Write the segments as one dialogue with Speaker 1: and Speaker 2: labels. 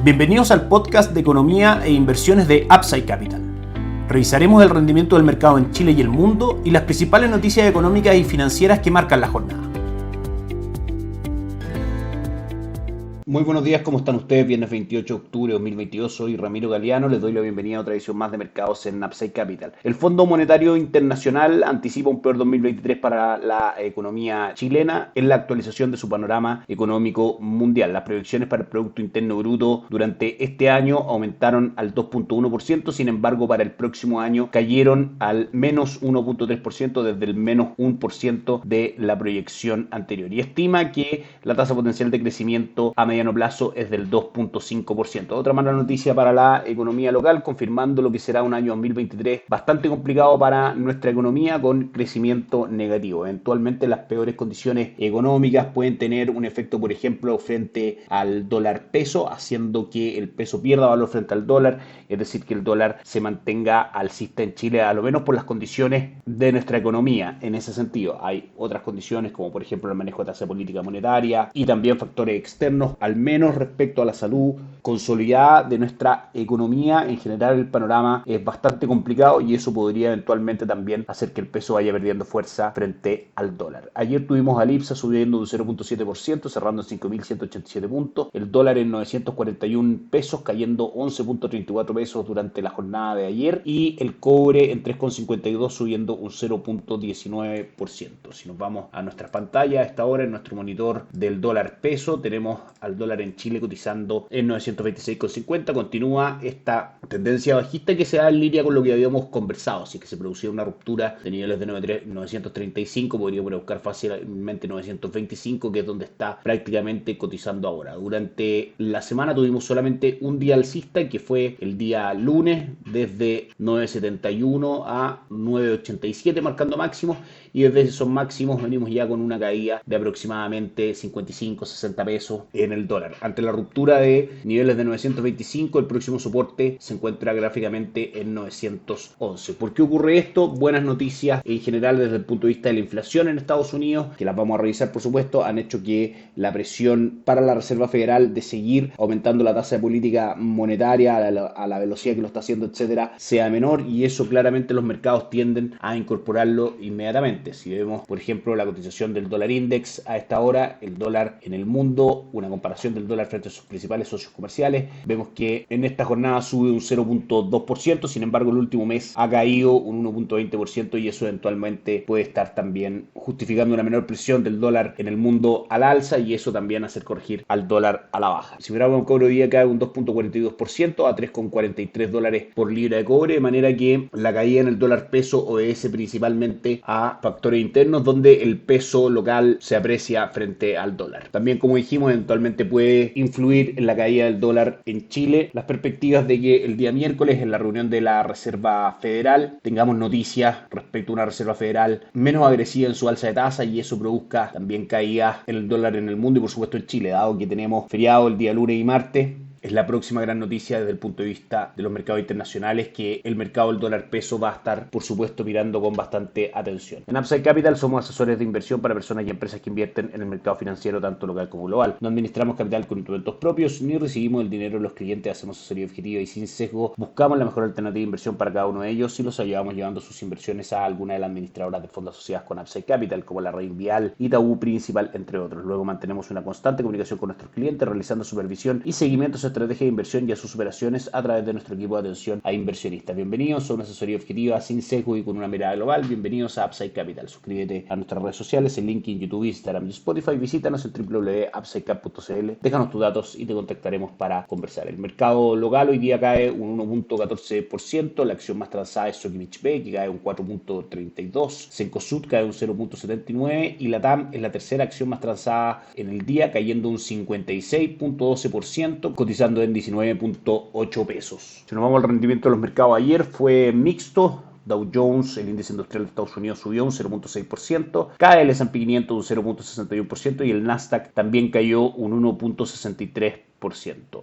Speaker 1: Bienvenidos al podcast de economía e inversiones de Upside Capital. Revisaremos el rendimiento del mercado en Chile y el mundo y las principales noticias económicas y financieras que marcan la jornada. Muy buenos días, ¿cómo están ustedes? Viernes 28 de octubre de 2022, soy Ramiro Galeano, les doy la bienvenida a otra edición más de mercados en Upside Capital. El Fondo Monetario Internacional anticipa un peor 2023 para la economía chilena en la actualización de su panorama económico mundial. Las proyecciones para el Producto Interno Bruto durante este año aumentaron al 2.1%, sin embargo para el próximo año cayeron al menos 1.3% desde el menos 1% de la proyección anterior. Y estima que la tasa potencial de crecimiento a mediano plazo es del 2.5%. Otra mala noticia para la economía local, confirmando lo que será un año 2023 bastante complicado para nuestra economía con crecimiento negativo. Eventualmente las peores condiciones económicas pueden tener un efecto, por ejemplo, frente al dólar peso, haciendo que el peso pierda valor frente al dólar, es decir, que el dólar se mantenga alcista en Chile, a lo menos por las condiciones de nuestra economía. En ese sentido, hay otras condiciones como por ejemplo el manejo de tasa de política monetaria y también factores externos, al menos respecto a la salud consolidada de nuestra economía. En general el panorama es bastante complicado y eso podría eventualmente también hacer que el peso vaya perdiendo fuerza frente al dólar. Ayer tuvimos al IPSA subiendo un 0.7%, cerrando en 5.187 puntos, el dólar en 941 pesos, cayendo 11.34 pesos durante la jornada de ayer, y el cobre en 3.52 subiendo un 0.19%. Si nos vamos a nuestras pantallas, a esta hora en nuestro monitor del dólar peso tenemos al dólar en Chile cotizando en 926,50. Continúa esta tendencia bajista que se da en línea con lo que habíamos conversado. Si es que se produciera una ruptura de niveles de 935, podríamos buscar fácilmente 925, que es donde está prácticamente cotizando ahora. Durante la semana tuvimos solamente un día alcista, que fue el día lunes, desde 971 a 987 marcando máximos, y desde esos máximos venimos ya con una caída de aproximadamente 55-60 pesos en el dólar. Ante la ruptura de niveles de 925, el próximo soporte se encuentra gráficamente en 911. ¿Por qué ocurre esto? Buenas noticias en general desde el punto de vista de la inflación en Estados Unidos, que las vamos a revisar por supuesto, han hecho que la presión para la Reserva Federal de seguir aumentando la tasa de política monetaria a la velocidad que lo está haciendo, etcétera, sea menor, y eso claramente los mercados tienden a incorporarlo inmediatamente. Si vemos, por ejemplo, la cotización del dólar index a esta hora, el dólar en el mundo, una comparación del dólar frente a sus principales socios comerciales, vemos que en esta jornada sube un 0.2%, sin embargo el último mes ha caído un 1.20%, y eso eventualmente puede estar también justificando una menor presión del dólar en el mundo al alza, y eso también hacer corregir al dólar a la baja. Si miramos el cobre hoy día cae un 2.42% a $3.43 por libra de cobre, de manera que la caída en el dólar peso obedece principalmente a factores internos donde el peso local se aprecia frente al dólar. También, como dijimos, eventualmente puede influir en la caída del dólar en Chile las perspectivas de que el día miércoles en la reunión de la Reserva Federal tengamos noticias respecto a una Reserva Federal menos agresiva en su alza de tasa, y eso produzca también caídas en el dólar en el mundo y por supuesto en Chile, dado que tenemos feriado el día lunes y martes. Es la próxima gran noticia desde el punto de vista de los mercados internacionales, que el mercado del dólar peso va a estar, por supuesto, mirando con bastante atención. En Upside Capital somos asesores de inversión para personas y empresas que invierten en el mercado financiero, tanto local como global. No administramos capital con instrumentos propios, ni recibimos el dinero de los clientes, hacemos asesoría objetiva y sin sesgo. Buscamos la mejor alternativa de inversión para cada uno de ellos y los ayudamos llevando sus inversiones a alguna de las administradoras de fondos asociadas con Upside Capital, como la Red Vial, Itaú Principal, entre otros. Luego mantenemos una constante comunicación con nuestros clientes, realizando supervisión y seguimiento a su estrategia de inversión y a sus operaciones a través de nuestro equipo de atención a inversionistas. Bienvenidos a una asesoría objetiva sin sesgo y con una mirada global. Bienvenidos a Upside Capital. Suscríbete a nuestras redes sociales, en LinkedIn, YouTube, Instagram y Spotify. Visítanos en www.upsidecap.cl. Déjanos tus datos y te contactaremos para conversar. El mercado local hoy día cae un 1.14%. La acción más transada es Sokimich B, que cae un 4.32%. Cencosud cae un 0.79%. Y la TAM es la tercera acción más transada en el día, cayendo un 56.12%, cotizando en 19.8 pesos. Si nos vamos al rendimiento de los mercados ayer, fue mixto. Dow Jones, el índice industrial de Estados Unidos, subió un 0.6%, cae el S&P 500 un 0.61% y el Nasdaq también cayó un 1.63%.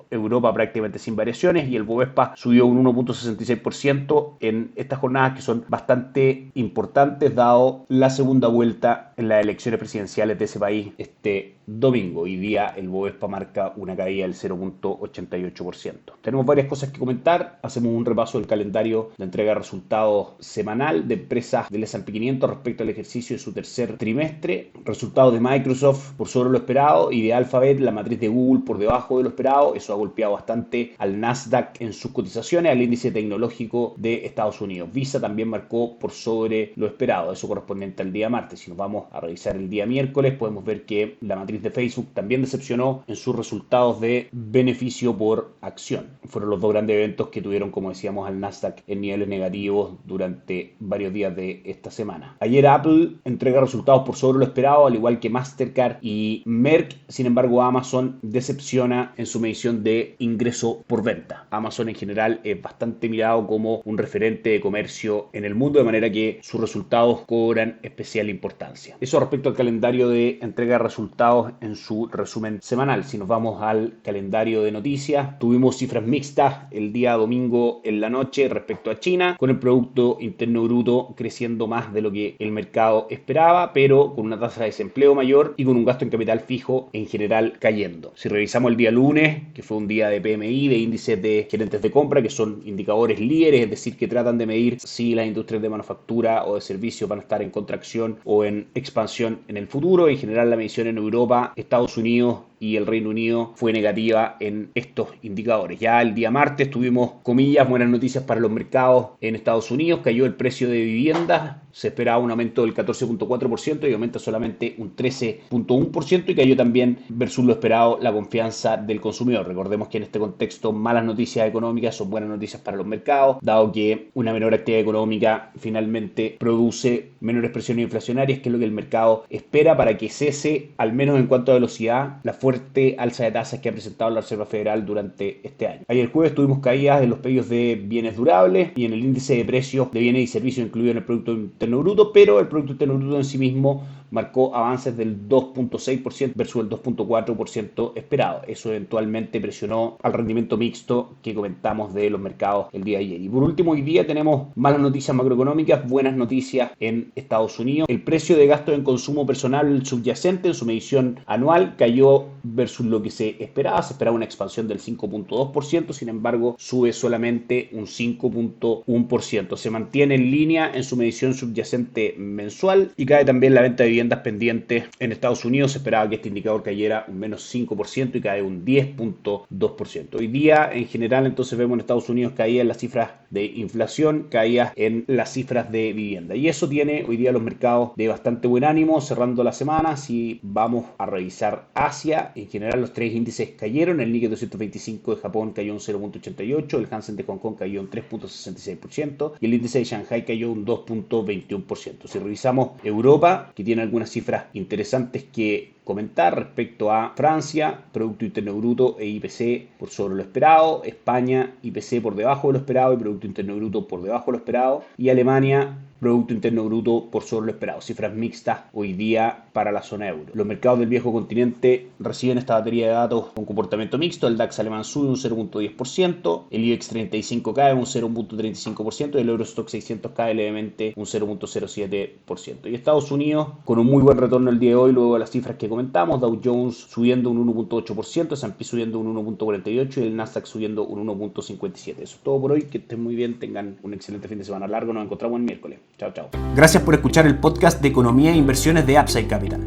Speaker 1: Europa prácticamente sin variaciones y el Bovespa subió un 1.66% en estas jornadas que son bastante importantes dado la segunda vuelta en las elecciones presidenciales de ese país este domingo. Hoy día el Bovespa marca una caída del 0.88%. Tenemos varias cosas que comentar. Hacemos un repaso del calendario de entrega de resultados semanal de empresas del S&P 500 respecto al ejercicio de su tercer trimestre. Resultados de Microsoft por sobre lo esperado y de Alphabet, la matriz de Google, por debajo de lo esperado. Eso ha golpeado bastante al Nasdaq en sus cotizaciones, al índice tecnológico de Estados Unidos. Visa también marcó por sobre lo esperado, eso correspondiente al día martes. Si nos vamos a revisar el día miércoles, podemos ver que la matriz de Facebook también decepcionó en sus resultados de beneficio por acción. Fueron los dos grandes eventos que tuvieron, como decíamos, al Nasdaq en niveles negativos durante varios días de esta semana. Ayer Apple entrega resultados por sobre lo esperado, al igual que Mastercard y Merck. Sin embargo, Amazon decepciona en su medición de ingreso por venta. Amazon en general es bastante mirado como un referente de comercio en el mundo, de manera que sus resultados cobran especial importancia. Eso respecto al calendario de entrega de resultados en su resumen semanal. Si nos vamos al calendario de noticias, tuvimos cifras mixtas el día domingo en la noche respecto a China, con el Producto Interno Bruto creciendo más de lo que el mercado esperaba, pero con una tasa de desempleo mayor y con un gasto en capital fijo en general cayendo. Si revisamos el día lunes, que fue un día de PMI, de índices de gerentes de compra, que son indicadores líderes, es decir, que tratan de medir si las industrias de manufactura o de servicios van a estar en contracción o en expansión en el futuro. En general, la medición en Europa, Estados Unidos y el Reino Unido fue negativa en estos indicadores. Ya el día martes tuvimos, comillas, buenas noticias para los mercados en Estados Unidos. Cayó el precio de viviendas, se esperaba un aumento del 14.4% y aumenta solamente un 13.1%, y cayó también versus lo esperado la confianza del consumidor. Recordemos que en este contexto malas noticias económicas son buenas noticias para los mercados, dado que una menor actividad económica finalmente produce menores presiones inflacionarias, que es lo que el mercado espera para que cese, al menos en cuanto a velocidad, la fuerte alza de tasas que ha presentado la Reserva Federal durante este año. Ayer jueves tuvimos caídas en los pedidos de bienes durables y en el índice de precios de bienes y servicios incluido en el Producto Interno Bruto, pero el Producto Interno Bruto en sí mismo marcó avances del 2.6% versus el 2.4% esperado. Eso eventualmente presionó al rendimiento mixto que comentamos de los mercados el día de ayer. Y por último, hoy día tenemos malas noticias macroeconómicas, buenas noticias en Estados Unidos. El precio de gasto en consumo personal subyacente en su medición anual cayó versus lo que se esperaba. Se esperaba una expansión del 5.2%, sin embargo sube solamente un 5.1%. Se mantiene en línea en su medición subyacente mensual y cae también la venta de viviendas pendientes en Estados Unidos. Se esperaba que este indicador cayera un menos 5% y cae un 10.2%. Hoy día en general entonces vemos en Estados Unidos caídas en las cifras de inflación, caídas en las cifras de vivienda, y eso tiene hoy día los mercados de bastante buen ánimo cerrando la semana. Si vamos a revisar Asia, en general los tres índices cayeron. El Nikkei 225 de Japón cayó un 0.88%, el Hansen de Hong Kong cayó un 3.66% y el índice de Shanghai cayó un 2.21%. Si revisamos Europa, que tiene algunas cifras interesantes que comentar respecto a Francia, Producto Interno Bruto e IPC por sobre lo esperado, España, IPC por debajo de lo esperado y Producto Interno Bruto por debajo de lo esperado, y Alemania, Producto Interno Bruto por sobre lo esperado. Cifras mixtas hoy día para la zona euro. Los mercados del viejo continente reciben esta batería de datos con comportamiento mixto. El DAX alemán sube un 0.10%, el IBEX 35 cae un 0.35% y el Eurostock 600 cae levemente un 0.07%. Y Estados Unidos con un muy buen retorno el día de hoy luego de las cifras que comentamos. Dow Jones subiendo un 1.8%, S&P subiendo un 1.48% y el Nasdaq subiendo un 1.57%. Eso es todo por hoy. Que estén muy bien, tengan un excelente fin de semana largo. Nos encontramos el miércoles. Chao, chao.
Speaker 2: Gracias por escuchar el podcast de Economía e Inversiones de Upside Capital.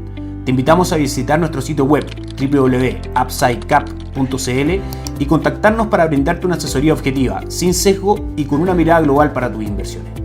Speaker 2: Te invitamos a visitar nuestro sitio web www.upsidecap.cl y contactarnos para brindarte una asesoría objetiva, sin sesgo y con una mirada global para tus inversiones.